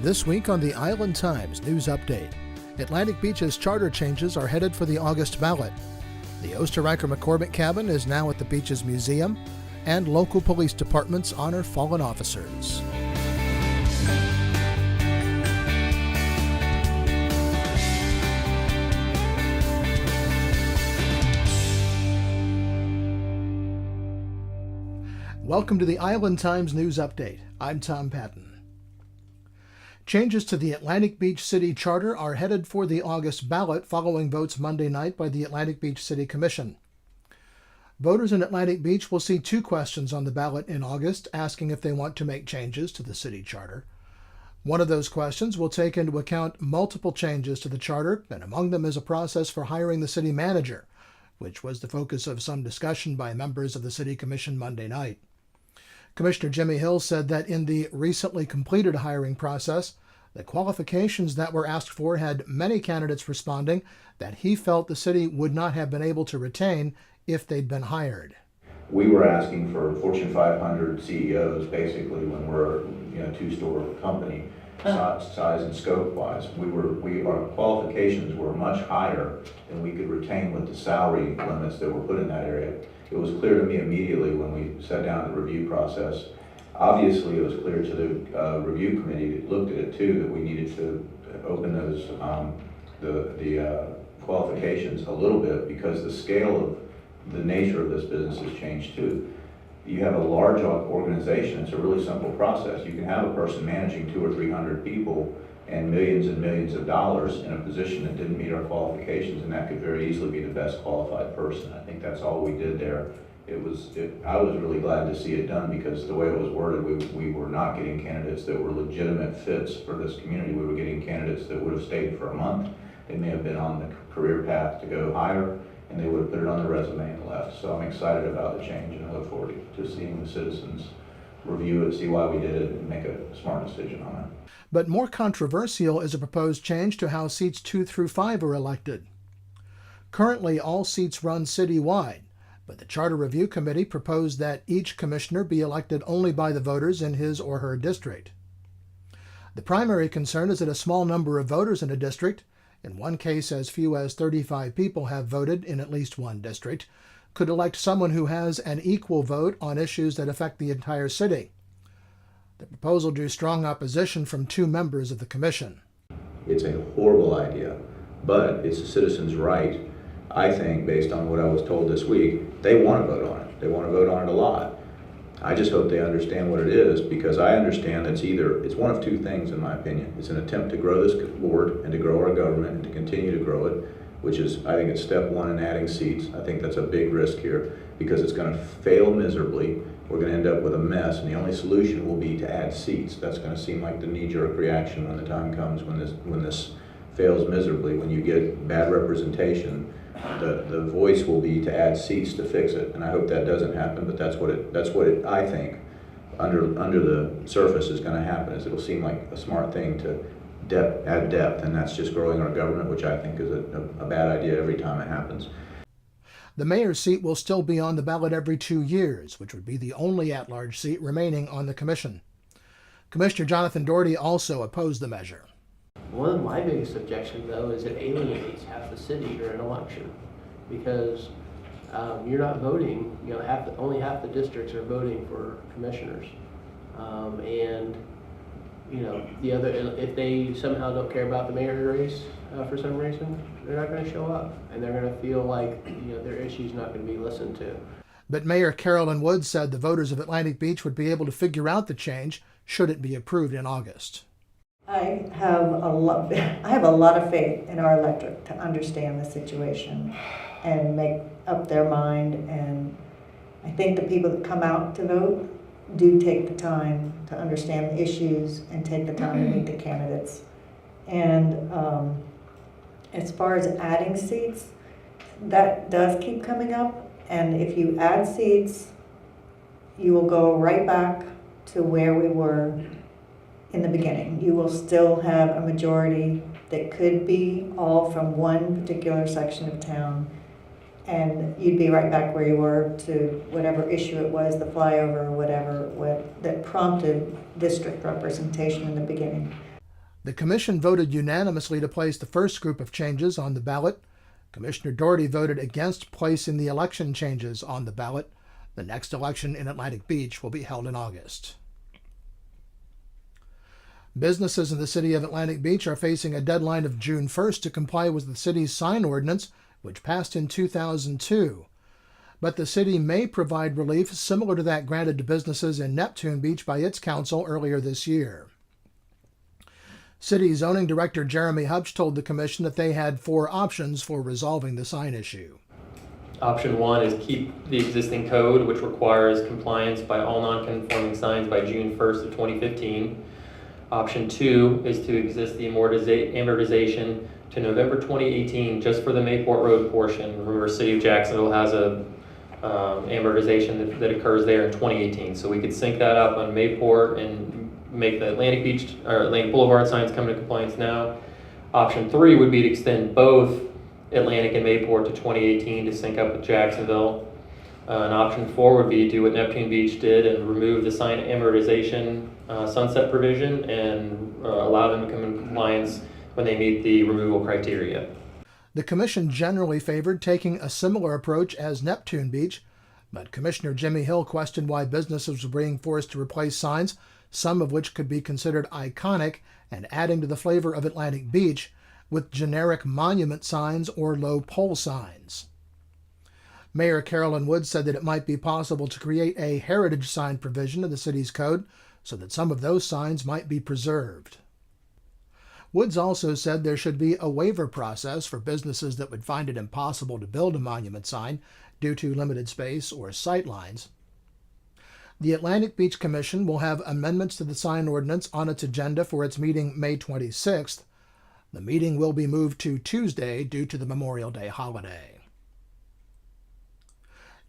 This week on the Island Times News Update, Atlantic Beach's charter changes are headed for the August ballot. The Oesterreicher-McCormick cabin is now at the beach's museum, and local police departments honor fallen officers. Welcome to the Island Times News Update. I'm Tom Patton. Changes to the Atlantic Beach City Charter are headed for the August ballot following votes Monday night by the Atlantic Beach City Commission. Voters in Atlantic Beach will see two questions on the ballot in August asking if they want to make changes to the city charter. One of those questions will take into account multiple changes to the charter, and among them is a process for hiring the city manager, which was the focus of some discussion by members of the City Commission Monday night. Commissioner Jimmy Hill said that in the recently completed hiring process, the qualifications that were asked for had many candidates responding that he felt the city would not have been able to retain if they'd been hired. We were asking for Fortune 500 CEOs basically when we're a two-store company, size and scope wise. Our qualifications were much higher than we could retain with the salary limits that were put in that area. It was clear to me immediately when we sat down the review process. Obviously, it was clear to the review committee that looked at it too that we needed to open those the qualifications a little bit because the scale of the nature of this business has changed too. You have a large organization. It's a really simple process. You can have a person managing 200 or 300 people and millions of dollars in a position that didn't meet our qualifications, and that could very easily be the best qualified person. I think that's all we did there. I was really glad to see it done because the way it was worded, we were not getting candidates that were legitimate fits for this community. We were getting candidates that would have stayed for a month. They may have been on the career path to go higher, and they would have put it on the resume and left. So I'm excited about the change, and I look forward to seeing the citizens review it, see why we did it, and make a smart decision on it. But more controversial is a proposed change to how seats 2 through 5 are elected. Currently, all seats run citywide, but the Charter Review Committee proposed that each commissioner be elected only by the voters in his or her district. The primary concern is that a small number of voters in a district, in one case as few as 35 people have voted in at least one district, could elect someone who has an equal vote on issues that affect the entire city. The proposal drew strong opposition from 2 members of the commission. It's a horrible idea, but it's a citizen's right. I think, based on what I was told this week, they want to vote on it. They want to vote on it a lot. I just hope they understand what it is, because I understand it's one of 2 things in my opinion. It's an attempt to grow this board and to grow our government and to continue to grow it, which is, I think it's step 1 in adding seats. I think that's a big risk here because it's going to fail miserably. We're going to end up with a mess, and the only solution will be to add seats. That's going to seem like the knee-jerk reaction when the time comes when this fails miserably. When you get bad representation, the voice will be to add seats to fix it, and I hope that doesn't happen. But that's what I think under the surface is going to happen. Is it'll seem like a smart thing to add depth, and that's just growing our government, which I think is a bad idea every time it happens. The mayor's seat will still be on the ballot every 2 years, which would be the only at-large seat remaining on the commission. Commissioner Jonathan Doherty also opposed the measure. One of my biggest objections, though, is it alienates half the city during an election, because you're not voting. Only half the districts are voting for commissioners, and the other, if they somehow don't care about the mayor's race for some reason, they're not going to show up, and they're going to feel like their issue's not going to be listened to. But Mayor Carolyn Wood said the voters of Atlantic Beach would be able to figure out the change should it be approved in August. I have a lot of faith in our electorate to understand the situation and make up their mind, and I think the people that come out to vote do take the time to understand the issues and take the time to meet the candidates. And as far as adding seats, that does keep coming up, and if you add seats, you will go right back to where we were in the beginning. You will still have a majority that could be all from one particular section of town, and you'd be right back where you were to whatever issue it was, the flyover or whatever, that prompted district representation in the beginning. The Commission voted unanimously to place the first group of changes on the ballot. Commissioner Doherty voted against placing the election changes on the ballot. The next election in Atlantic Beach will be held in August. Businesses in the city of Atlantic Beach are facing a deadline of June 1st to comply with the city's sign ordinance, which passed in 2002. But the city may provide relief similar to that granted to businesses in Neptune Beach by its council earlier this year. City Zoning Director Jeremy Hubsch told the Commission that they had 4 options for resolving the sign issue. Option 1 is keep the existing code, which requires compliance by all non-conforming signs by June 1st of 2015. Option 2 is to exist the amortization to November 2018 just for the Mayport Road portion. Remember, City of Jacksonville has a amortization that occurs there in 2018. So we could sync that up on Mayport and make the Atlantic Beach or Atlantic Boulevard signs come into compliance now. Option 3 would be to extend both Atlantic and Mayport to 2018 to sync up with Jacksonville. And option 4 would be to do what Neptune Beach did and remove the sign amortization sunset provision and allow them to come in compliance when they meet the removal criteria. The Commission generally favored taking a similar approach as Neptune Beach, but Commissioner Jimmy Hill questioned why businesses were being forced to replace signs, some of which could be considered iconic and adding to the flavor of Atlantic Beach, with generic monument signs or low pole signs. Mayor Carolyn Woods said that it might be possible to create a heritage sign provision in the city's code so that some of those signs might be preserved. Woods also said there should be a waiver process for businesses that would find it impossible to build a monument sign due to limited space or sight lines. The Atlantic Beach Commission will have amendments to the sign ordinance on its agenda for its meeting May 26th. The meeting will be moved to Tuesday due to the Memorial Day holiday.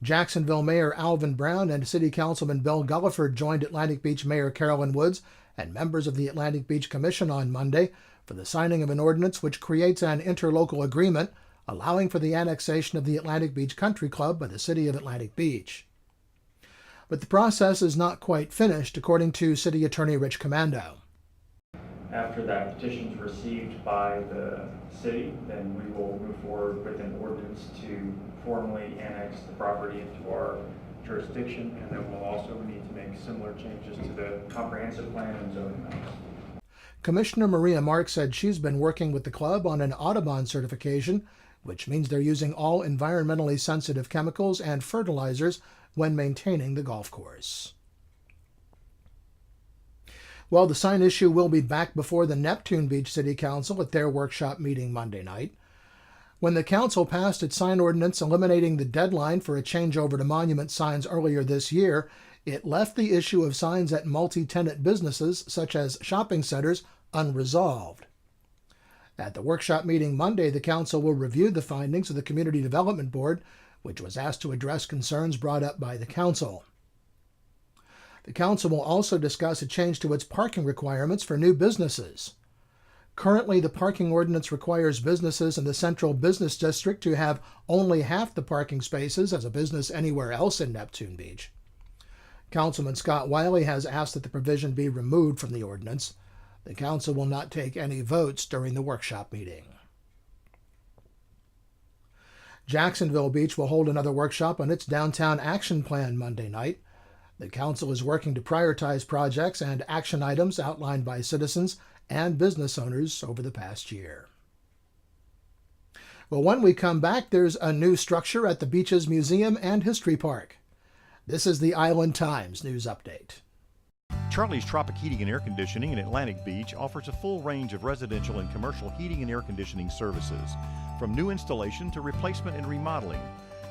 Jacksonville Mayor Alvin Brown and City Councilman Bill Gulliford joined Atlantic Beach Mayor Carolyn Woods and members of the Atlantic Beach Commission on Monday for the signing of an ordinance which creates an interlocal agreement allowing for the annexation of the Atlantic Beach Country Club by the city of Atlantic Beach. But the process is not quite finished, according to City Attorney Rich Commando. After that petition is received by the city, then we will move forward with an ordinance to formally annex the property into our jurisdiction, and then we'll also need to make similar changes to the comprehensive plan and zoning maps. Commissioner Maria Mark said she's been working with the club on an Audubon certification, which means they're using all environmentally sensitive chemicals and fertilizers when maintaining the golf course. Well, the sign issue will be back before the Neptune Beach City Council at their workshop meeting Monday night. When the council passed its sign ordinance eliminating the deadline for a changeover to monument signs earlier this year, it left the issue of signs at multi-tenant businesses, such as shopping centers, unresolved. At the workshop meeting Monday, the council will review the findings of the Community Development Board, which was asked to address concerns brought up by the council. The council will also discuss a change to its parking requirements for new businesses. Currently, the parking ordinance requires businesses in the Central Business District to have only half the parking spaces as a business anywhere else in Neptune Beach. Councilman Scott Wiley has asked that the provision be removed from the ordinance. The council will not take any votes during the workshop meeting. Jacksonville Beach will hold another workshop on its downtown action plan Monday night. The council is working to prioritize projects and action items outlined by citizens and business owners over the past year. Well, when we come back, there's a new structure at the beach's museum and history park. This is the Island Times News Update. Charlie's Tropic Heating and Air Conditioning in Atlantic Beach offers a full range of residential and commercial heating and air conditioning services, from new installation to replacement and remodeling.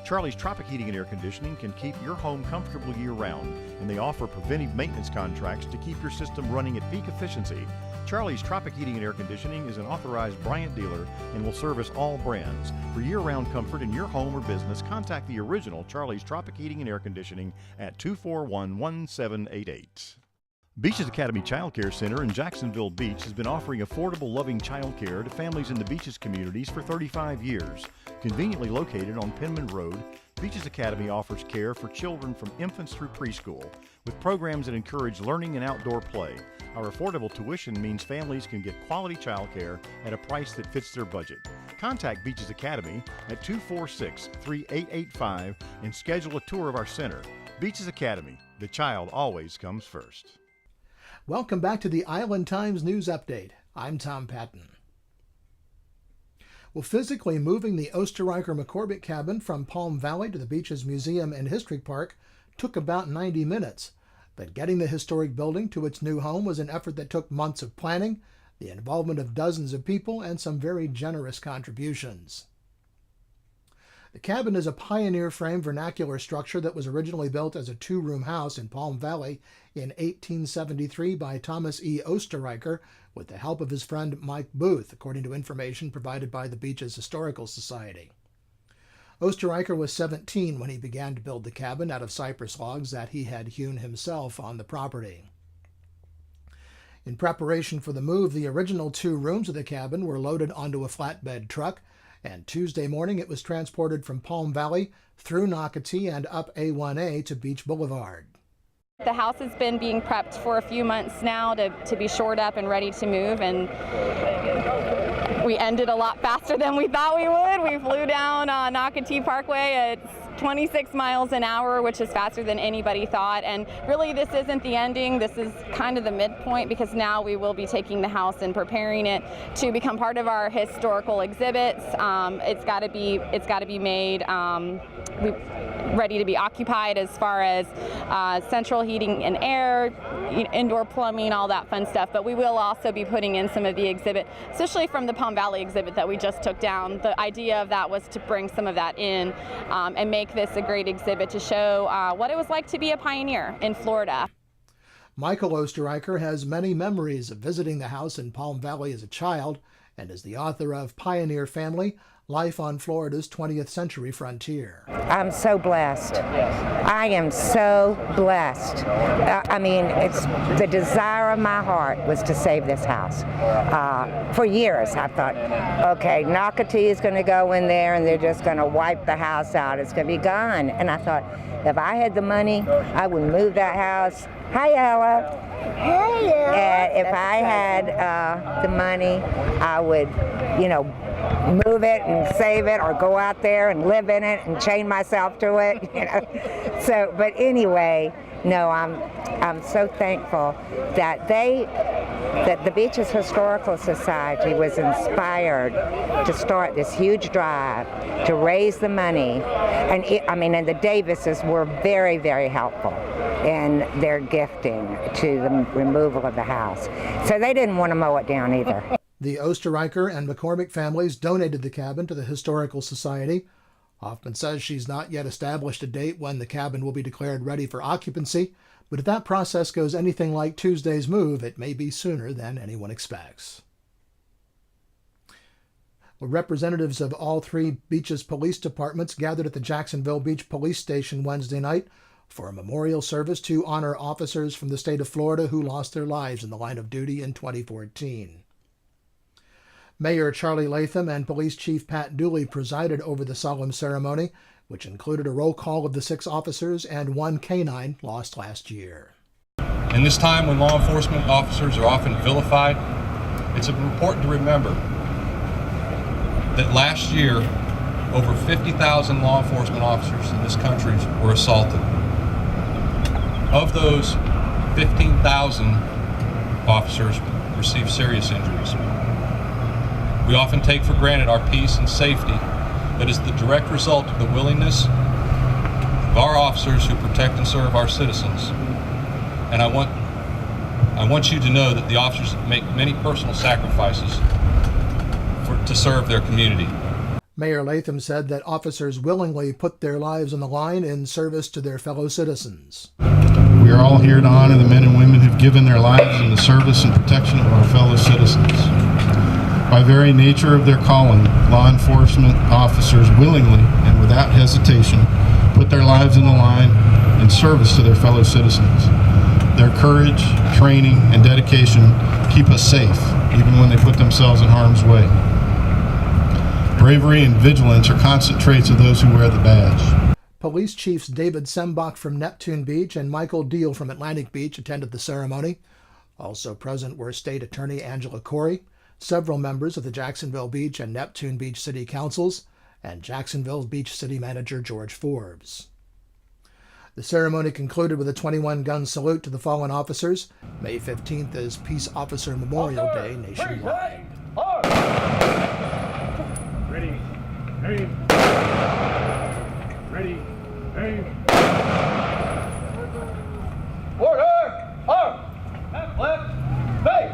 Charlie's Tropic Heating and Air Conditioning can keep your home comfortable year-round, and they offer preventive maintenance contracts to keep your system running at peak efficiency. Charlie's Tropic Heating and Air Conditioning is an authorized Bryant dealer and will service all brands. For year-round comfort in your home or business, contact the original Charlie's Tropic Heating and Air Conditioning at 241-1788. Beaches Academy Child Care Center in Jacksonville Beach has been offering affordable, loving child care to families in the Beaches communities for 35 years. Conveniently located on Penman Road, Beaches Academy offers care for children from infants through preschool, with programs that encourage learning and outdoor play. Our affordable tuition means families can get quality childcare at a price that fits their budget. Contact Beaches Academy at 246-3885 and schedule a tour of our center. Beaches Academy, the child always comes first. Welcome back to the Island Times News Update. I'm Tom Patton. Well, physically moving the Oesterreicher-McCormick cabin from Palm Valley to the Beaches Museum and History Park took about 90 minutes. But getting the historic building to its new home was an effort that took months of planning, the involvement of dozens of people, and some very generous contributions. The cabin is a pioneer frame vernacular structure that was originally built as a two-room house in Palm Valley in 1873 by Thomas E. Oesterreicher with the help of his friend Mike Booth, according to information provided by the Beaches Historical Society. Oesterreicher was 17 when he began to build the cabin out of cypress logs that he had hewn himself on the property. In preparation for the move, the original two rooms of the cabin were loaded onto a flatbed truck, and Tuesday morning it was transported from Palm Valley through Nocatee and up A1A to Beach Boulevard. The house has been being prepped for a few months now to be shored up and ready to move, and we ended a lot faster than we thought we would. We flew down Nocatee Parkway at 26 miles an hour, which is faster than anybody thought. And really, this isn't the ending. This is kind of the midpoint, because now we will be taking the house and preparing it to become part of our historical exhibits. It's got to be made ready to be occupied as far as central heating and air, indoor plumbing, all that fun stuff. But we will also be putting in some of the exhibit, especially from the Palm Valley exhibit that we just took down. The idea of that was to bring some of that in and make this a great exhibit to show what it was like to be a pioneer in Florida. Michael Oesterreicher has many memories of visiting the house in Palm Valley as a child and is the author of Pioneer Family, Life on Florida's 20th Century Frontier. I'm so blessed. I am so blessed. I mean, it's the desire of my heart was to save this house. For years, I thought, okay, Nocatee is going to go in there and they're just going to wipe the house out. It's going to be gone. And I thought, if I had the money, I would move that house. Hi, Ella. Hey, Ella. And if I had the money, I would, move it and save it, or go out there and live in it and chain myself to it, So, but anyway, no, I'm so thankful that the Beaches Historical Society was inspired to start this huge drive to raise the money, and and the Davises were very, very helpful in their gifting to the removal of the house. So they didn't want to mow it down either. The Oesterreicher and McCormick families donated the cabin to the Historical Society. Hoffman says she's not yet established a date when the cabin will be declared ready for occupancy, but if that process goes anything like Tuesday's move, it may be sooner than anyone expects. Well, representatives of all three Beaches police departments gathered at the Jacksonville Beach Police Station Wednesday night for a memorial service to honor officers from the state of Florida who lost their lives in the line of duty in 2014. Mayor Charlie Latham and Police Chief Pat Dooley presided over the solemn ceremony, which included a roll call of the 6 officers and 1 canine lost last year. In this time when law enforcement officers are often vilified, it's important to remember that last year, over 50,000 law enforcement officers in this country were assaulted. Of those, 15,000 officers received serious injuries. We often take for granted our peace and safety that is the direct result of the willingness of our officers who protect and serve our citizens. And I want you to know that the officers make many personal sacrifices to serve their community. Mayor Latham said that officers willingly put their lives on the line in service to their fellow citizens. We are all here to honor the men and women who've given their lives in the service and protection of our fellow citizens. By very nature of their calling, law enforcement officers willingly and without hesitation put their lives on the line in service to their fellow citizens. Their courage, training, and dedication keep us safe, even when they put themselves in harm's way. Bravery and vigilance are constant traits of those who wear the badge. Police Chiefs David Sembach from Neptune Beach and Michael Deal from Atlantic Beach attended the ceremony. Also present were State Attorney Angela Corey, several members of the Jacksonville Beach and Neptune Beach City Councils, and Jacksonville Beach City Manager George Forbes. The ceremony concluded with a 21-gun salute to the fallen officers. May 15th is Peace Officer Memorial Day nationwide. Ready, aim. Ready, aim. Order! Arm! Left, face!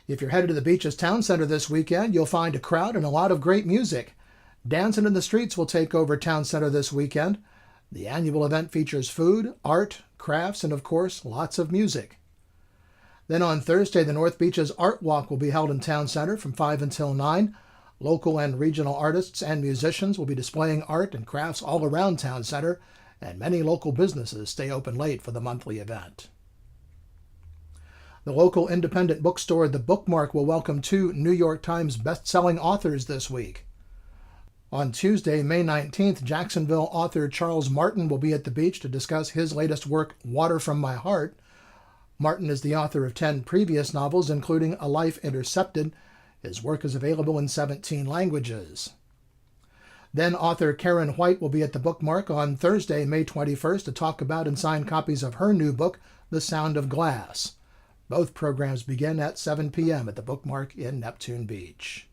If you're headed to the Beaches Town Center this weekend, you'll find a crowd and a lot of great music. Dancing in the Streets will take over Town Center this weekend. The annual event features food, art, crafts, and of course, lots of music. Then on Thursday, the North Beaches Art Walk will be held in Town Center from 5 until 9. Local and regional artists and musicians will be displaying art and crafts all around Town Center, and many local businesses stay open late for the monthly event. The local independent bookstore, The Bookmark, will welcome 2 New York Times best-selling authors this week. On Tuesday, May 19th, Jacksonville author Charles Martin will be at the beach to discuss his latest work, Water from My Heart. Martin is the author of 10 previous novels, including A Life Intercepted. His work is available in 17 languages. Then author Karen White will be at the Bookmark on Thursday, May 21st, to talk about and sign copies of her new book, The Sound of Glass. Both programs begin at 7 p.m. at the Bookmark in Neptune Beach.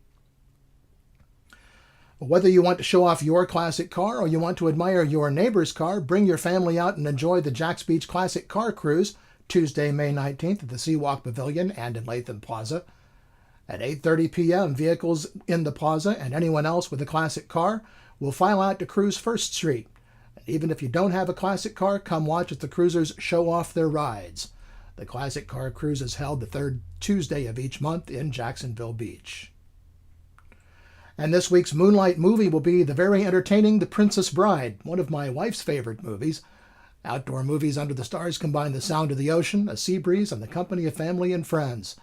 Whether you want to show off your classic car or you want to admire your neighbor's car, bring your family out and enjoy the Jacks Beach Classic Car Cruise, Tuesday, May 19th at the Seawalk Pavilion and in Latham Plaza. At 8:30 p.m., vehicles in the plaza and anyone else with a classic car will file out to cruise First Street. And even if you don't have a classic car, come watch as the cruisers show off their rides. The Classic Car Cruise is held the third Tuesday of each month in Jacksonville Beach. And this week's Moonlight movie will be the very entertaining The Princess Bride, one of my wife's favorite movies. Outdoor movies under the stars combine the sound of the ocean, a sea breeze, and the company of family and friends.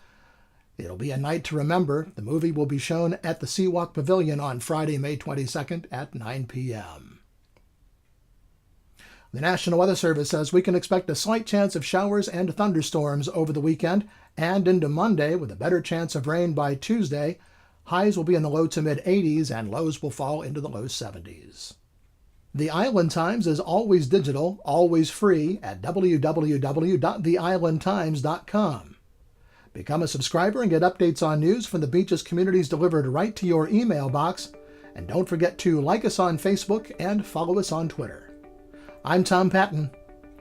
It'll be a night to remember. The movie will be shown at the Seawalk Pavilion on Friday, May 22nd at 9 p.m. The National Weather Service says we can expect a slight chance of showers and thunderstorms over the weekend and into Monday, with a better chance of rain by Tuesday. Highs will be in the low to mid-80s and lows will fall into the low 70s. The Island Times is always digital, always free at www.theislandtimes.com. Become a subscriber and get updates on news from the beaches communities delivered right to your email box. And don't forget to like us on Facebook and follow us on Twitter. I'm Tom Patton.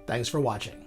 Thanks for watching.